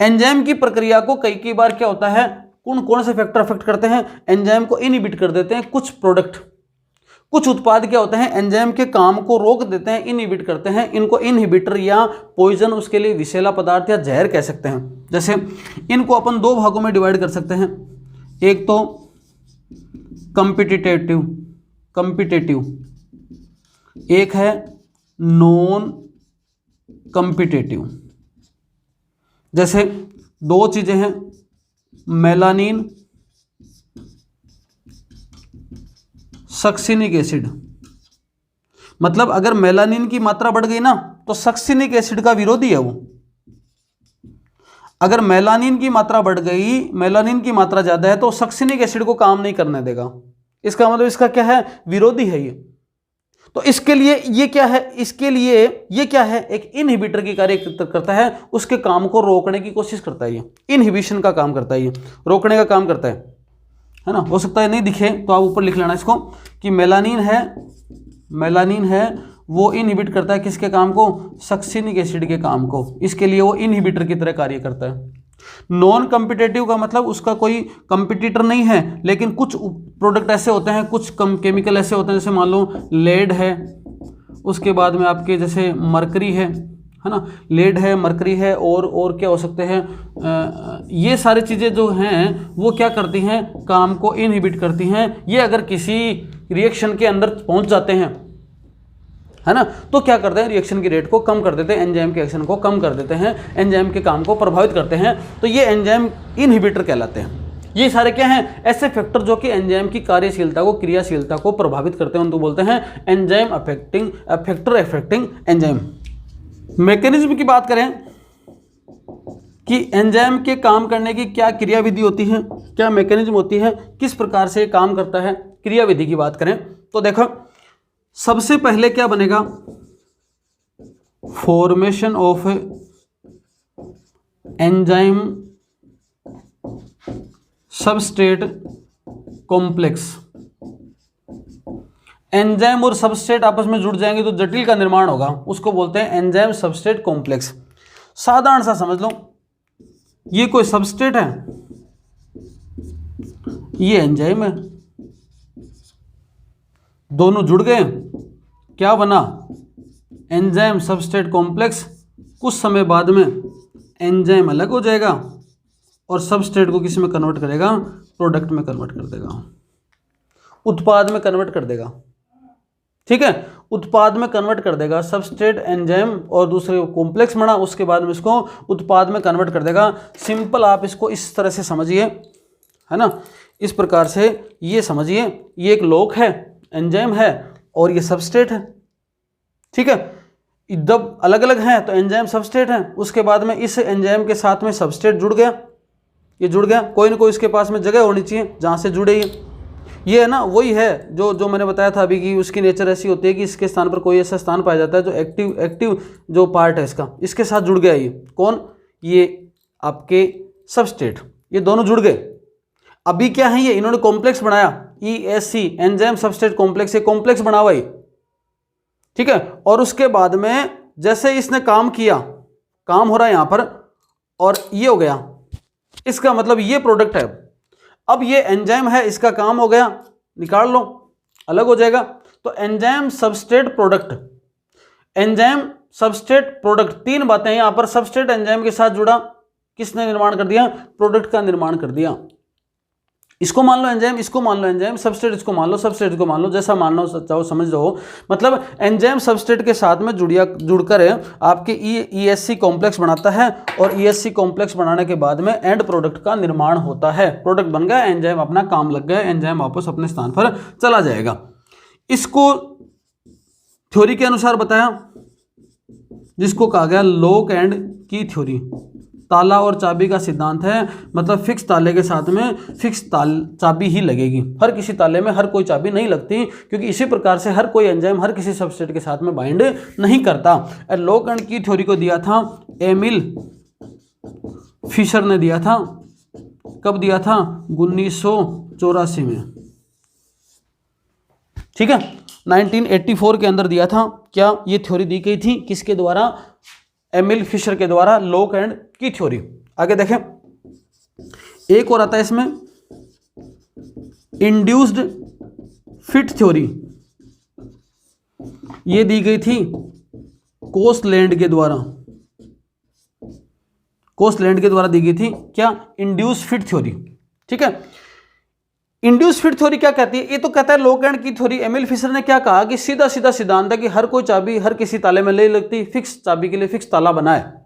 Enzyme की प्रक्रिया को कई बार क्या होता है, कौन से फैक्टर अफेक्ट करते हैं, एंजाइम को इनहिबिट कर देते हैं। कुछ प्रोडक्ट, कुछ उत्पाद क्या होते हैं, एंजाइम के काम को रोक देते हैं, इनहिबिट करते हैं। इनको इनहिबिटर या पॉइजन, उसके लिए विषैला पदार्थ या जहर कह सकते हैं। जैसे इनको अपन 2 भागों में डिवाइड कर सकते हैं, एक तो कंपिटिटिव, एक है नॉन कंपिटिटिव। जैसे दो चीजें हैं, मेलानिन, सक्सिनिक एसिड। मतलब अगर मेलानिन की मात्रा बढ़ गई ना तो सक्सिनिक एसिड का विरोधी है वो। अगर मेलानिन की मात्रा बढ़ गई, मेलानिन की मात्रा ज्यादा है तो सक्सिनिक एसिड को काम नहीं करने देगा। इसका मतलब इसका क्या है, विरोधी है ये। तो इसके लिए ये क्या है, इसके लिए ये क्या है, एक इनहिबिटर की कार्य करता है, उसके काम को रोकने की कोशिश करता है। ये इनहिबिशन का काम करता है, ये रोकने का काम करता है ना। हो सकता है नहीं दिखे तो आप ऊपर लिख लेना इसको कि मेलानिन है वो इनहिबिट करता है किसके काम को, सक्सिनिक एसिड के काम को। इसके लिए वो इनहिबिटर की तरह कार्य करता है। नॉन कॉम्पिटिटिव का मतलब उसका कोई कंपिटिटर नहीं है, लेकिन कुछ प्रोडक्ट ऐसे होते हैं, कुछ केमिकल ऐसे होते हैं, जैसे मान लो लेड है, उसके बाद में आपके जैसे मरकरी है ना, लेड है, मरकरी है, और क्या हो सकते हैं, ये सारी चीज़ें जो हैं वो क्या करती हैं, काम को इनहिबिट करती हैं। ये अगर किसी रिएक्शन के अंदर पहुंच जाते हैं, है ना, तो क्या करते हैं, रिएक्शन की रेट को कम कर देते हैं, एंजाइम के एक्शन को कम कर देते हैं, एंजाइम के काम को प्रभावित करते हैं। तो ये एंजाइम इनहिबिटर कहलाते हैं। ये सारे क्या हैं, ऐसे फैक्टर जो कि एंजाइम की कार्यशीलता को, क्रियाशीलता को प्रभावित करते हैं, उनको बोलते हैं enzyme affecting factor affecting enzyme. Mechanism की बात करें कि एंजाइम के काम करने की क्या क्रियाविधि होती है, क्या मैकेनिज्म होती है, किस प्रकार से काम करता है, क्रियाविधि की बात करें तो देखो सबसे पहले क्या बनेगा, formation of enzyme substrate complex. Enzyme और सबस्ट्रेट आपस में जुड़ जाएंगे तो जटिल का निर्माण होगा, उसको बोलते हैं एंजाइम सबस्ट्रेट कॉम्प्लेक्स। साधारण सा समझ लो, ये कोई सबस्ट्रेट है, ये एंजाइम है, दोनों जुड़ गए, क्या बना, एंजाइम सबस्ट्रेट कॉम्प्लेक्स। कुछ समय बाद में एंजाइम अलग हो जाएगा और सबस्ट्रेट को किस में कन्वर्ट करेगा, प्रोडक्ट में कन्वर्ट कर देगा, उत्पाद में कन्वर्ट कर देगा। ठीक है, उत्पाद में कन्वर्ट कर देगा, सबस्ट्रेट एंजाइम और दूसरे कॉम्प्लेक्स बना, उसके बाद में इसको उत्पाद में कन्वर्ट कर देगा। सिंपल आप इसको इस तरह से समझिए, है ना, इस प्रकार से ये समझिए, ये एक लोक है, एंजाइम है और ये सबस्ट्रेट है। ठीक है, जब अलग अलग हैं तो एंजाइम सबस्ट्रेट है, उसके बाद में इस एंजाइम के साथ में सबस्ट्रेट जुड़ गया, ये जुड़ गया, कोई ना कोई इसके पास में जगह होनी चाहिए जहाँ से जुड़े। ये है ना, वही है जो मैंने बताया था अभी कि उसकी नेचर ऐसी होती है कि इसके स्थान पर कोई ऐसा स्थान पाया जाता है जो एक्टिव जो पार्ट है इसका, इसके साथ जुड़ गया। ये कौन, ये आपके सबस्ट्रेट, ये दोनों जुड़ गए। अभी क्या है, ये इन्होंने कॉम्प्लेक्स बनाया, ESC एंजाइम सबस्ट्रेट कॉम्प्लेक्स, ये कॉम्प्लेक्स बना हुआ है। ठीक है, और उसके बाद में जैसे इसने काम किया, काम हो रहा है यहां पर और ये हो गया, इसका मतलब ये प्रोडक्ट है। अब ये एंजाइम है, इसका काम हो गया, निकाल लो, अलग हो जाएगा। तो enzyme substrate product, enzyme substrate product, तीन बातें यहां पर। सबस्ट्रेट एंजाइम के साथ जुड़ा, किसने निर्माण कर दिया, प्रोडक्ट का निर्माण कर दिया। इसको मान लो एंजाइम, इसको मान लो एंजाइम, सबस्ट्रेट इसको मान लो, सबस्ट्रेट इसको मान लो, जैसा मानना चाहो समझ लो। मतलब एंजाइम सबस्ट्रेट के साथ में जुड़कर आपके ESC कॉम्प्लेक्स बनाता है और ESC कॉम्प्लेक्स बनाने के बाद में एंड प्रोडक्ट का निर्माण होता है। प्रोडक्ट बन गया, एंजाइम अपना काम लग गया, एंजाइम वापस अपने स्थान पर चला जाएगा। इसको थ्योरी के अनुसार बताया, जिसको कहा गया लॉक एंड की थ्योरी। ताला और चाबी का सिद्धांत है, मतलब फिक्स ताले के साथ में फिक्स चाबी ही लगेगी। हर किसी ताले में हर कोई चाबी नहीं लगती, क्योंकि इसी प्रकार से हर कोई एंजाइम हर किसी सबस्ट्रेट के साथ में बाइंड नहीं करता। लॉक एंड की थ्योरी को दिया था एमिल फिशर ने, दिया था, कब दिया था, 1984 में। ठीक है, 1984 के अंदर दिया था। क्या ये थ्योरी दी गई थी, किसके द्वारा, एमिल फिशर के द्वारा, लॉक एंड की थ्योरी। आगे देखें, एक और आता है इसमें इंड्यूस्ड फिट थ्योरी। ये दी गई थी कोसलैंड के द्वारा, कोसलैंड के द्वारा दी गई थी। क्या, इंड्यूस्ड फिट थ्योरी। ठीक है, इंड्यूस्ड फिट थ्योरी क्या कहती है, ये तो कहता है लॉक एंड की थ्योरी। एमिल फिशर ने क्या कहा कि सीधा सीधा सिद्धांत है कि हर कोई चाबी हर किसी ताले में नहीं लगती, फिक्स चाबी के लिए फिक्स ताला बना है।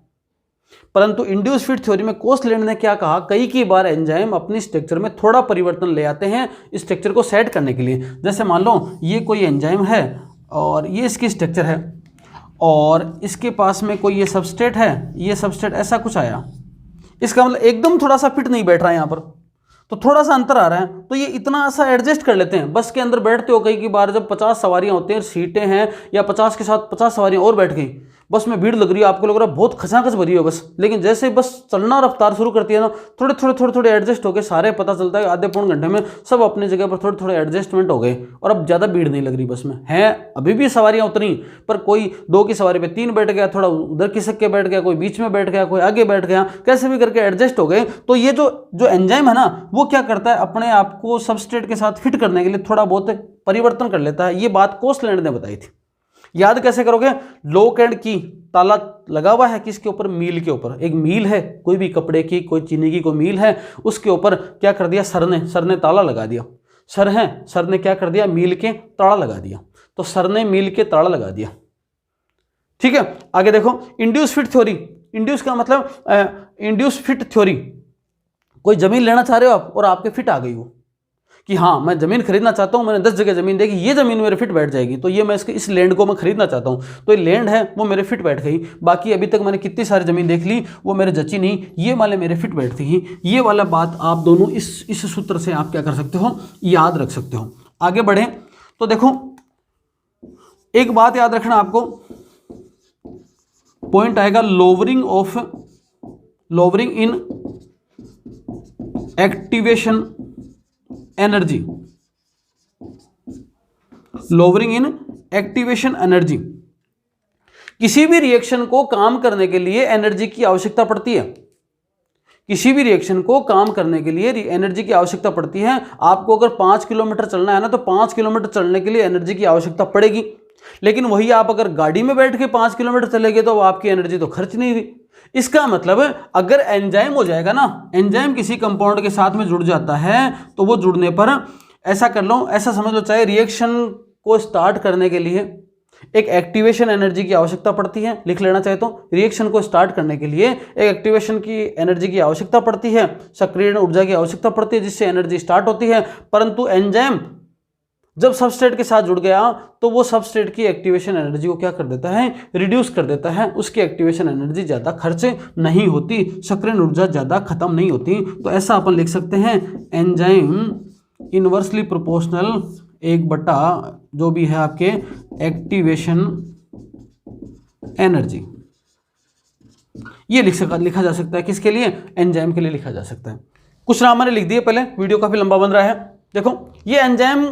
परंतु इंड्यूस फीड थ्योरी में कोसलैंड ने क्या कहा, कई बार एंजाइम अपनी स्ट्रक्चर में थोड़ा परिवर्तन ले आते हैं स्ट्रक्चर को सेट करने के लिए। जैसे मान लो ये कोई एंजाइम है और ये इसकी स्ट्रक्चर है और इसके पास में कोई ये सबस्ट्रेट है, ये सबस्ट्रेट ऐसा कुछ आया, इसका मतलब एकदम थोड़ा सा फिट नहीं बैठ रहा है यहाँ पर, तो थोड़ा सा अंतर आ रहा है, तो ये इतना सा एडजस्ट कर लेते हैं। बस के अंदर बैठते हो कई बार जब 50 सवारियां होती हैं, सीटें हैं या 50 के साथ 50 सवारियां और बैठ गई, बस में भीड़ लग रही है, आपको लग रहा है बहुत खचाखच भरी है बस, लेकिन जैसे बस चलना रफ्तार शुरू करती है ना, थोड़े एडजस्ट हो गए सारे, पता चलता है आधे पौन घंटे में सब अपनी जगह पर थोड़े एडजस्टमेंट हो गए और अब ज़्यादा भीड़ नहीं लग रही बस में। है अभी भी सवारियां उतनी, पर कोई 2 की सवारी पे 3 बैठ गया, थोड़ा उधर खिसक के बैठ गया, कोई बीच में बैठ गया, कोई आगे बैठ गया, कैसे भी करके एडजस्ट हो गए। तो ये जो एंजाइम है ना, वो क्या करता है, अपने आप को सबस्ट्रेट के साथ फिट करने के लिए थोड़ा बहुत परिवर्तन कर लेता है। ये बात कोसलैंड ने बताई थी। याद कैसे करोगे, लॉक एंड की ताला लगा हुआ है किसके ऊपर, मील के ऊपर। एक मील है, कोई भी कपड़े की, कोई चीनी की कोई मील है, उसके ऊपर क्या कर दिया सर ने ताला लगा दिया। सर ने क्या कर दिया, मील के ताला लगा दिया, तो सर ने मील के ताला लगा दिया। ठीक है, आगे देखो इंड्यूस फिट थ्योरी। इंड्यूस का मतलब इंड्यूस फिट थ्योरी, कोई जमीन लेना चाह रहे हो आप और आपके फिट आ गई हो कि हाँ मैं जमीन खरीदना चाहता हूँ, मैंने 10 जगह जमीन देखी, ये जमीन मेरे फिट बैठ जाएगी, तो ये मैं इस लैंड को मैं खरीदना चाहता हूँ, तो ये लैंड है वो मेरे फिट बैठ गई। बाकी अभी तक मैंने कितनी सारी जमीन देख ली, वो मेरे जची नहीं, ये वाले मेरे फिट बैठती ही। ये वाला बात आप दोनों इस सूत्र से आप क्या कर सकते हो, याद रख सकते हो। आगे बढ़े तो देखो एक बात याद रखना, आपको पॉइंट आएगा लोवरिंग इन एक्टिवेशन एनर्जी, लोवरिंग इन एक्टिवेशन एनर्जी। किसी भी रिएक्शन को काम करने के लिए एनर्जी की आवश्यकता पड़ती है, किसी भी रिएक्शन को काम करने के लिए एनर्जी की आवश्यकता पड़ती है। आपको अगर 5 किलोमीटर चलना है ना, तो 5 किलोमीटर चलने के लिए एनर्जी की आवश्यकता पड़ेगी, लेकिन वही आप अगर गाड़ी में बैठ के 5 किलोमीटर चलेंगे तो आपकी एनर्जी तो खर्च नहीं हुई। इसका मतलब अगर एंजाइम हो जाएगा ना, एंजाइम किसी कंपाउंड के साथ में जुड़ जाता है, तो वो जुड़ने पर ऐसा कर लो, ऐसा समझ लो, चाहे रिएक्शन को स्टार्ट करने के लिए एक एक्टिवेशन एनर्जी की आवश्यकता पड़ती है, लिख लेना चाहे तो, रिएक्शन को स्टार्ट करने के लिए एक एक्टिवेशन की एनर्जी की आवश्यकता पड़ती है, सक्रियण ऊर्जा की आवश्यकता पड़ती है, जिससे एनर्जी स्टार्ट होती है। परंतु एंजाइम जब सबस्ट्रेट के साथ जुड़ गया तो वो सबस्ट्रेट की एक्टिवेशन एनर्जी को क्या कर देता है, रिड्यूस कर देता है। उसकी एक्टिवेशन एनर्जी ज़्यादा खर्च नहीं होती, सक्रियण ऊर्जा ज़्यादा खत्म नहीं होती। तो ऐसा अपन लिख सकते हैं, एंजाइम इनवर्सली प्रोपोर्शनल 1/, जो भी है आपके एक्टिवेशन एनर्जी। ये लिखा जा सकता है, किसके लिए, एंजाइम के लिए लिखा जा सकता है। कुछ नाम मैंने लिख दिए पहले, वीडियो काफ़ी लंबा बन रहा है। देखो ये एंजाइम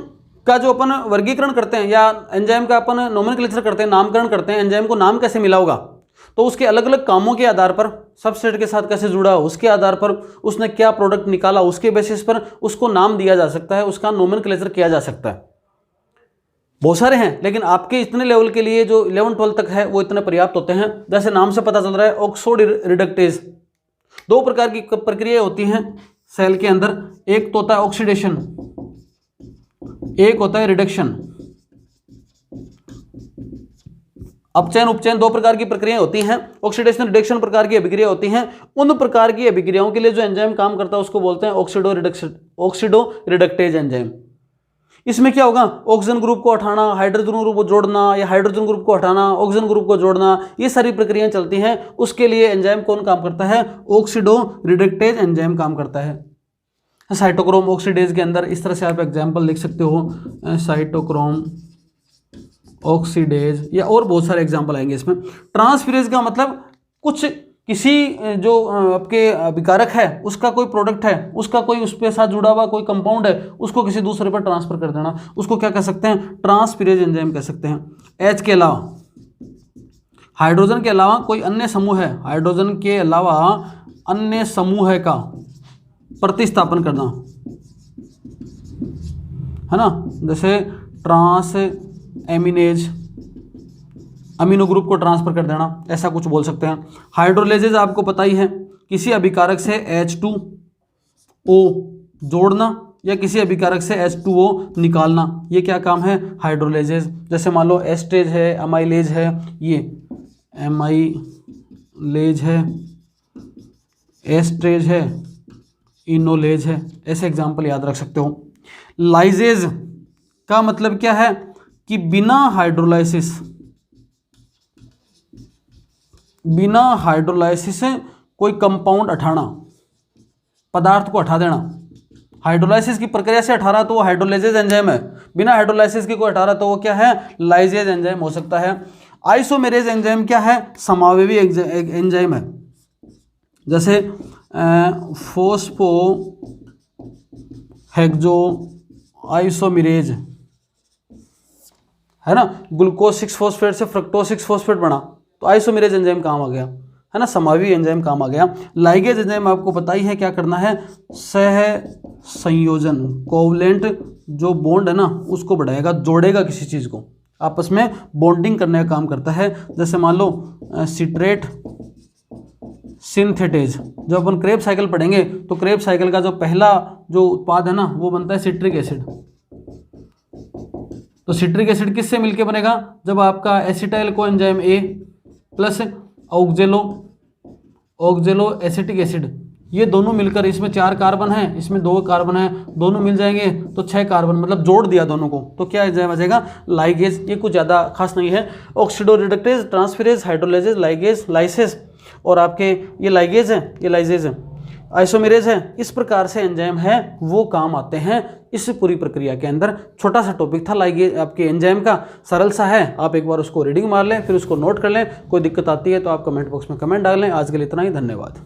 का जो अपन वर्गीकरण करते हैं या एंजाइम का अपन नोमेनक्लेचर करते हैं, नामकरण करते हैं, एंजाइम को नाम कैसे मिला होगा, तो उसके अलग अलग कामों के आधार पर, सबस्ट्रेट के साथ कैसे जुड़ा उसके आधार पर, उसने क्या प्रोडक्ट निकाला उसके बेसिस पर उसको नाम दिया जा सकता है, उसका नोमेनक्लेचर किया जा सकता है। बहुत सारे हैं, लेकिन आपके इतने लेवल के लिए जो 11-12 तक है वो इतने पर्याप्त होते हैं। जैसे नाम से पता चल रहा है, ऑक्सो रिडक्टेज। 2 प्रकार की प्रक्रियाएं होती हैं सेल के अंदर, एक तो होता है ऑक्सीडेशन, एक होता है रिडक्शन। अपचयन उपचयन 2 प्रकार की प्रक्रियाएं होती हैं, ऑक्सीडेशन रिडक्शन प्रकार की अभिक्रिया होती हैं। उन प्रकार की अभिक्रियाओं के लिए जो एंजाइम काम करता है उसको बोलते हैं ऑक्सीडो रिडक्टेज एंजाइम। इसमें क्या होगा, ऑक्सीजन ग्रुप को हटाना, हाइड्रोजन ग्रुप को जोड़ना, या हाइड्रोजन ग्रुप को हटाना, ऑक्सीजन ग्रुप को जोड़ना, ये सारी प्रक्रियाएं चलती हैं। उसके लिए एंजाइम कौन काम करता है, ऑक्सीडो रिडक्टेज एंजाइम काम करता है। साइटोक्रोम ऑक्सीडेज के अंदर इस तरह से आप एग्जाम्पल लिख सकते हो, साइटोक्रोम ऑक्सीडेज, या और बहुत सारे एग्जाम्पल आएंगे इसमें। ट्रांसफेरेज का मतलब कुछ किसी जो आपके विकारक है उसका कोई प्रोडक्ट है, उसका कोई उस पे साथ जुड़ा हुआ कोई कंपाउंड है, उसको किसी दूसरे पर ट्रांसफर कर देना, उसको क्या कह सकते हैं, ट्रांसफेरेज एंजाइम कह सकते हैं। एच के अलावा, हाइड्रोजन के अलावा कोई अन्य समूह है, हाइड्रोजन के अलावा अन्य समूह का प्रतिस्थापन करना है ना, जैसे ट्रांस एमिनेज, अमीनो ग्रुप को ट्रांसफर कर देना, ऐसा कुछ बोल सकते हैं। हाइड्रोलेजेज आपको पता ही है, किसी अभिकारक से H2O जोड़ना या किसी अभिकारक से H2O निकालना, ये क्या काम है, हाइड्रोलेजेज। जैसे मान लो एस्टेज है, अमाइलेज है, ये एमाइलेज है, एस्ट्रेज है, इनोलेज है, ऐसे एग्जाम्पल याद रख सकते हो। लाइजेज का मतलब क्या है कि बिना हाइड्रोलाइसिस से कोई कंपाउंड हटाना, पदार्थ को हटा देना। हाइड्रोलाइसिस की प्रक्रिया से हटा रहा तो वो हाइड्रोलाइजेज एंजाइम है, बिना हाइड्रोलाइसिस के कोई हटा रहा तो वो क्या है, लाइजेज एंजाइम हो सकता है। आइसोमेरेज एंजाइम क्या है, समावेवी एंजाइम है, जैसे फोस्फो हेक्सो आइसोमेरेज है ना, ग्लूकोज 6 फॉस्फेट से फ्रक्टोज 6 फॉस्फेट बना तो आइसोमेरेज एंजाइम काम आ गया, है ना, समावी एंजाइम काम आ गया। लाइगेज एंजाइम आपको पता ही है क्या करना है, सह संयोजन, कोवलेंट जो बॉन्ड है ना उसको बढ़ाएगा, जोड़ेगा किसी चीज़ को, आपस में बॉन्डिंग करने का काम करता है। जैसे मान लो सिट्रेट सिंथेटेज, जब अपन क्रेब साइकिल पढ़ेंगे तो क्रेब साइकिल का जो पहला जो उत्पाद है ना वो बनता है सिट्रिक एसिड। तो सिट्रिक एसिड किससे मिलके बनेगा, जब आपका acetyl coenzyme A plus ऑक्जेलो acetic acid, ये दोनों मिलकर, इसमें 4 कार्बन है, इसमें 2 कार्बन है, दोनों मिल जाएंगे तो 6 कार्बन, मतलब जोड़ दिया दोनों को, तो क्या एंजाइम आ जाएगा, लाइगेज। ये कुछ ज़्यादा खास नहीं है। Oxido reductase, transferase, hydrolases, ligases, lyases, और आपके ये लाइगेज है, ये लाइजेज है, आइसोमेरेज है, इस प्रकार से एंजाइम है वो काम आते हैं इस पूरी प्रक्रिया के अंदर। छोटा सा टॉपिक था लाइगेज आपके एंजाइम का, सरल सा है, आप एक बार उसको रीडिंग मार लें, फिर उसको नोट कर लें। कोई दिक्कत आती है तो आप कमेंट बॉक्स में कमेंट डाल लें। आज के लिए इतना ही, धन्यवाद।